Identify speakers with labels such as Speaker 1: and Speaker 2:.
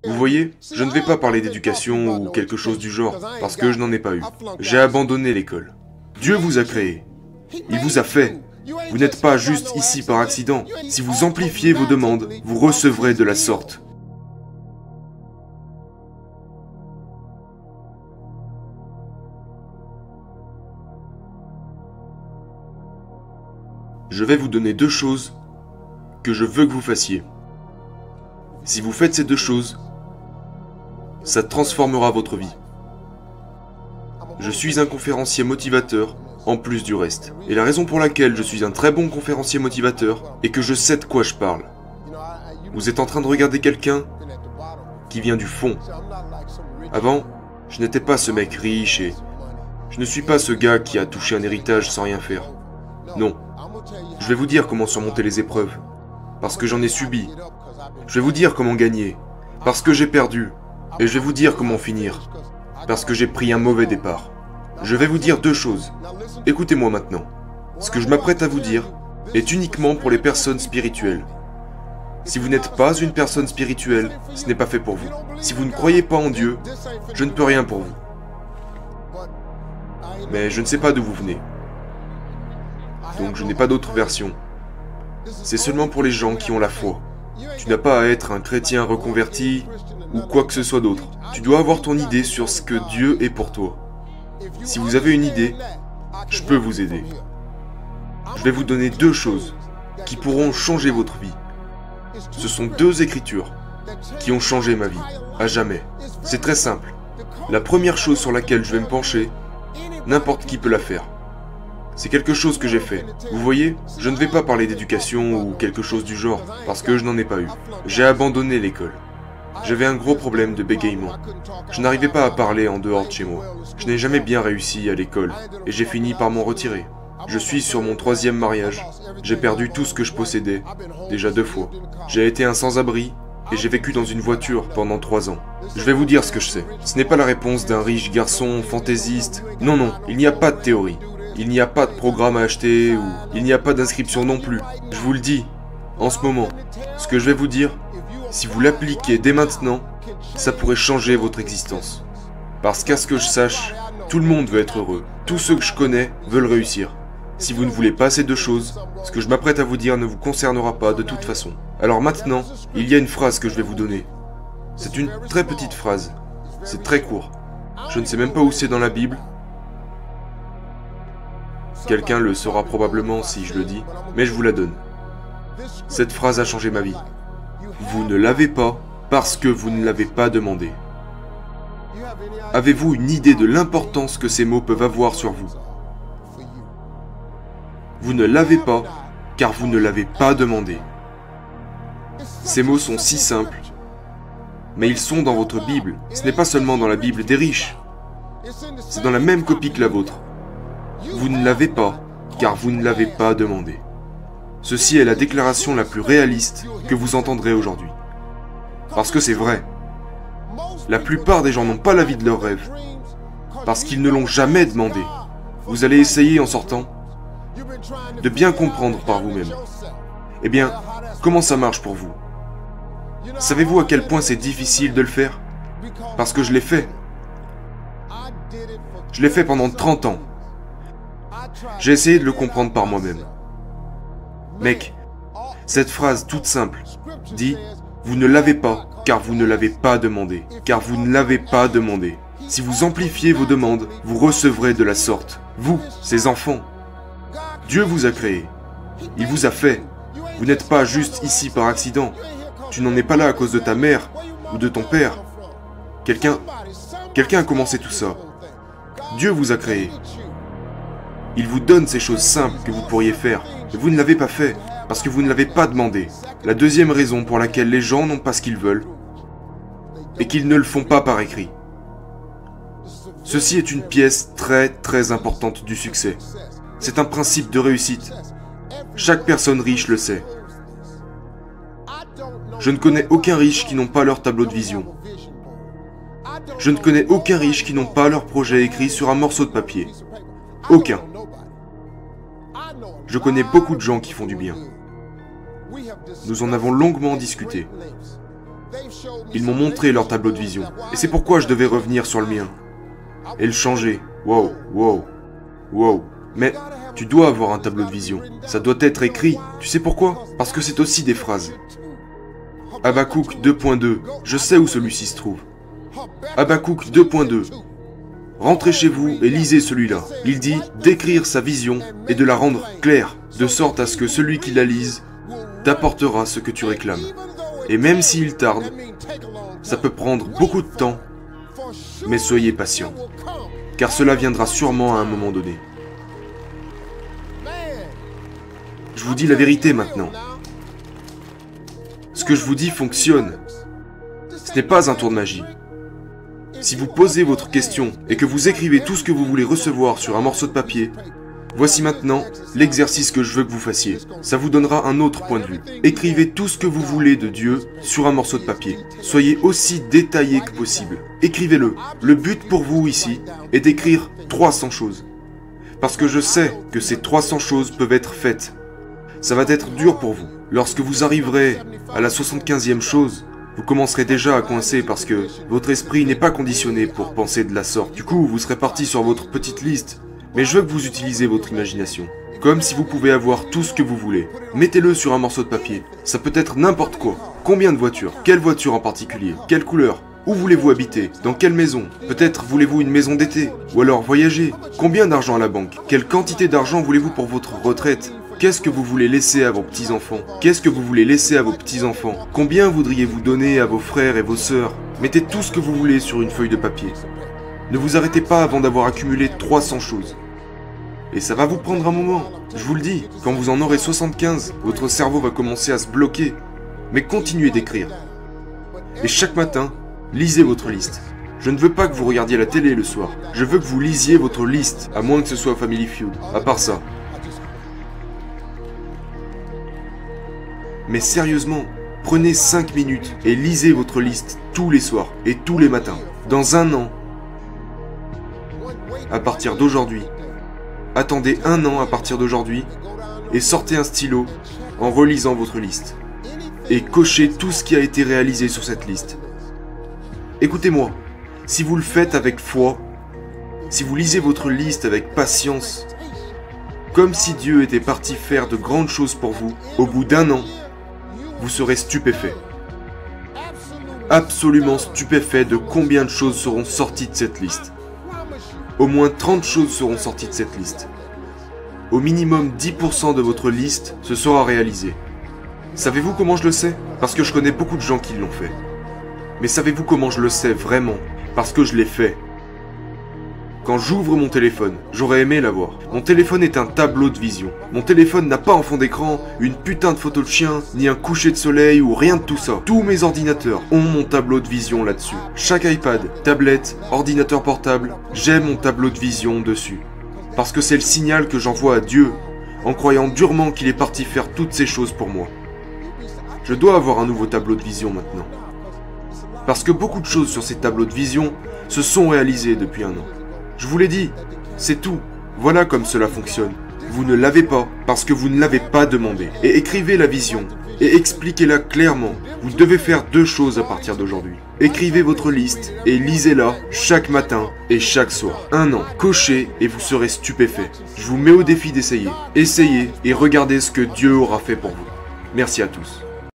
Speaker 1: Vous voyez, je ne vais pas parler d'éducation ou quelque chose du genre, parce que je n'en ai pas eu. J'ai abandonné l'école. Dieu vous a créé. Il vous a fait. Vous n'êtes pas juste ici par accident. Si vous amplifiez vos demandes, vous recevrez de la sorte. Je vais vous donner deux choses que je veux que vous fassiez. Si vous faites ces deux choses, ça transformera votre vie. Je suis un conférencier motivateur, en plus du reste. Et la raison pour laquelle je suis un très bon conférencier motivateur est que je sais de quoi je parle. Vous êtes en train de regarder quelqu'un qui vient du fond. Avant, je n'étais pas ce mec riche et je ne suis pas ce gars qui a touché un héritage sans rien faire. Non. Je vais vous dire comment surmonter les épreuves, parce que j'en ai subi. Je vais vous dire comment gagner, parce que j'ai perdu. Et je vais vous dire comment finir, parce que j'ai pris un mauvais départ. Je vais vous dire deux choses. Écoutez-moi maintenant. Ce que je m'apprête à vous dire est uniquement pour les personnes spirituelles. Si vous n'êtes pas une personne spirituelle, ce n'est pas fait pour vous. Si vous ne croyez pas en Dieu, je ne peux rien pour vous. Mais je ne sais pas d'où vous venez. Donc je n'ai pas d'autre version. C'est seulement pour les gens qui ont la foi. Tu n'as pas à être un chrétien reconverti ou quoi que ce soit d'autre. Tu dois avoir ton idée sur ce que Dieu est pour toi. Si vous avez une idée, je peux vous aider. Je vais vous donner deux choses qui pourront changer votre vie. Ce sont deux écritures qui ont changé ma vie, à jamais. C'est très simple. La première chose sur laquelle je vais me pencher, n'importe qui peut la faire. C'est quelque chose que j'ai fait. Vous voyez, je ne vais pas parler d'éducation ou quelque chose du genre, parce que je n'en ai pas eu. J'ai abandonné l'école. J'avais un gros problème de bégaiement. Je n'arrivais pas à parler en dehors de chez moi. Je n'ai jamais bien réussi à l'école, et j'ai fini par m'en retirer. Je suis sur mon 3e mariage. J'ai perdu tout ce que je possédais, déjà 2 fois. J'ai été un sans-abri, et j'ai vécu dans une voiture pendant 3 ans. Je vais vous dire ce que je sais. Ce n'est pas la réponse d'un riche garçon fantaisiste. Non, non, il n'y a pas de théorie. Il n'y a pas de programme à acheter, ou il n'y a pas d'inscription non plus. Je vous le dis, en ce moment, ce que je vais vous dire, si vous l'appliquez dès maintenant, ça pourrait changer votre existence. Parce qu'à ce que je sache, tout le monde veut être heureux. Tous ceux que je connais veulent réussir. Si vous ne voulez pas ces deux choses, ce que je m'apprête à vous dire ne vous concernera pas de toute façon. Alors maintenant, il y a une phrase que je vais vous donner. C'est une très petite phrase. C'est très court. Je ne sais même pas où c'est dans la Bible. Quelqu'un le saura probablement si je le dis, mais je vous la donne. Cette phrase a changé ma vie. Vous ne l'avez pas parce que vous ne l'avez pas demandé. Avez-vous une idée de l'importance que ces mots peuvent avoir sur vous? Vous ne l'avez pas car vous ne l'avez pas demandé. Ces mots sont si simples, mais ils sont dans votre Bible. Ce n'est pas seulement dans la Bible des riches. C'est dans la même copie que la vôtre. Vous ne l'avez pas, car vous ne l'avez pas demandé. Ceci est la déclaration la plus réaliste que vous entendrez aujourd'hui. Parce que c'est vrai. La plupart des gens n'ont pas la vie de leurs rêves, parce qu'ils ne l'ont jamais demandé. Vous allez essayer en sortant de bien comprendre par vous-même. Eh bien, comment ça marche pour vous? Savez-vous à quel point c'est difficile de le faire? Parce que je l'ai fait. Je l'ai fait pendant 30 ans. J'ai essayé de le comprendre par moi-même. Mec, cette phrase toute simple dit « Vous ne l'avez pas, car vous ne l'avez pas demandé. Car vous ne l'avez pas demandé. Si vous amplifiez vos demandes, vous recevrez de la sorte. Vous, ces enfants. Dieu vous a créé. Il vous a fait. Vous n'êtes pas juste ici par accident. Tu n'en es pas là à cause de ta mère ou de ton père. Quelqu'un a commencé tout ça. Dieu vous a créé. Il vous donne ces choses simples que vous pourriez faire, et vous ne l'avez pas fait, parce que vous ne l'avez pas demandé. La deuxième raison pour laquelle les gens n'ont pas ce qu'ils veulent, est qu'ils ne le font pas par écrit. Ceci est une pièce très très importante du succès. C'est un principe de réussite. Chaque personne riche le sait. Je ne connais aucun riche qui n'ont pas leur tableau de vision. Je ne connais aucun riche qui n'ont pas leur projet écrit sur un morceau de papier. Aucun. Je connais beaucoup de gens qui font du bien. Nous en avons longuement discuté. Ils m'ont montré leur tableau de vision. Et c'est pourquoi je devais revenir sur le mien. Et le changer. Wow, wow, wow. Mais tu dois avoir un tableau de vision. Ça doit être écrit. Tu sais pourquoi? Parce que c'est aussi des phrases. Habakkuk 2.2. Je sais où celui-ci se trouve. Habakkuk 2.2. Rentrez chez vous et lisez celui-là. Il dit d'écrire sa vision et de la rendre claire, de sorte à ce que celui qui la lise t'apportera ce que tu réclames. Et même s'il tarde, ça peut prendre beaucoup de temps, mais soyez patient, car cela viendra sûrement à un moment donné. Je vous dis la vérité maintenant. Ce que je vous dis fonctionne. Ce n'est pas un tour de magie. Si vous posez votre question et que vous écrivez tout ce que vous voulez recevoir sur un morceau de papier, voici maintenant l'exercice que je veux que vous fassiez. Ça vous donnera un autre point de vue. Écrivez tout ce que vous voulez de Dieu sur un morceau de papier. Soyez aussi détaillé que possible. Écrivez-le. Le but pour vous ici est d'écrire 300 choses. Parce que je sais que ces 300 choses peuvent être faites. Ça va être dur pour vous. Lorsque vous arriverez à la 75e chose, vous commencerez déjà à coincer parce que votre esprit n'est pas conditionné pour penser de la sorte. Du coup, vous serez parti sur votre petite liste. Mais je veux que vous utilisez votre imagination. Comme si vous pouvez avoir tout ce que vous voulez. Mettez-le sur un morceau de papier. Ça peut être n'importe quoi. Combien de voitures? Quelle voiture en particulier? Quelle couleur? Où voulez-vous habiter? Dans quelle maison? Peut-être voulez-vous une maison d'été? Ou alors voyager? Combien d'argent à la banque? Quelle quantité d'argent voulez-vous pour votre retraite? Qu'est-ce que vous voulez laisser à vos petits-enfants? Qu'est-ce que vous voulez laisser à vos petits-enfants? Combien voudriez-vous donner à vos frères et vos sœurs? Mettez tout ce que vous voulez sur une feuille de papier. Ne vous arrêtez pas avant d'avoir accumulé 300 choses. Et ça va vous prendre un moment, je vous le dis. Quand vous en aurez 75, votre cerveau va commencer à se bloquer. Mais continuez d'écrire. Et chaque matin, lisez votre liste. Je ne veux pas que vous regardiez la télé le soir. Je veux que vous lisiez votre liste, à moins que ce soit Family Feud. À part ça. Mais sérieusement, prenez 5 minutes et lisez votre liste tous les soirs et tous les matins. Dans un an, à partir d'aujourd'hui, attendez un an à partir d'aujourd'hui et sortez un stylo en relisant votre liste. Et cochez tout ce qui a été réalisé sur cette liste. Écoutez-moi, si vous le faites avec foi, si vous lisez votre liste avec patience, comme si Dieu était parti faire de grandes choses pour vous, au bout d'un an, vous serez stupéfait. Absolument stupéfait de combien de choses seront sorties de cette liste. Au moins 30 choses seront sorties de cette liste. Au minimum 10% de votre liste se sera réalisé. Savez-vous comment je le sais? Parce que je connais beaucoup de gens qui l'ont fait. Mais savez-vous comment je le sais vraiment? Parce que je l'ai fait. Quand j'ouvre mon téléphone, j'aurais aimé l'avoir. Mon téléphone est un tableau de vision. Mon téléphone n'a pas en fond d'écran une putain de photo de chien, ni un coucher de soleil ou rien de tout ça. Tous mes ordinateurs ont mon tableau de vision là-dessus. Chaque iPad, tablette, ordinateur portable, j'ai mon tableau de vision dessus. Parce que c'est le signal que j'envoie à Dieu, en croyant durement qu'il est parti faire toutes ces choses pour moi. Je dois avoir un nouveau tableau de vision maintenant. Parce que beaucoup de choses sur ces tableaux de vision se sont réalisées depuis un an. Je vous l'ai dit, c'est tout. Voilà comme cela fonctionne. Vous ne l'avez pas parce que vous ne l'avez pas demandé. Et écrivez la vision et expliquez-la clairement. Vous devez faire 2 choses à partir d'aujourd'hui. Écrivez votre liste et lisez-la chaque matin et chaque soir. Un an, cochez et vous serez stupéfait. Je vous mets au défi d'essayer. Essayez et regardez ce que Dieu aura fait pour vous. Merci à tous.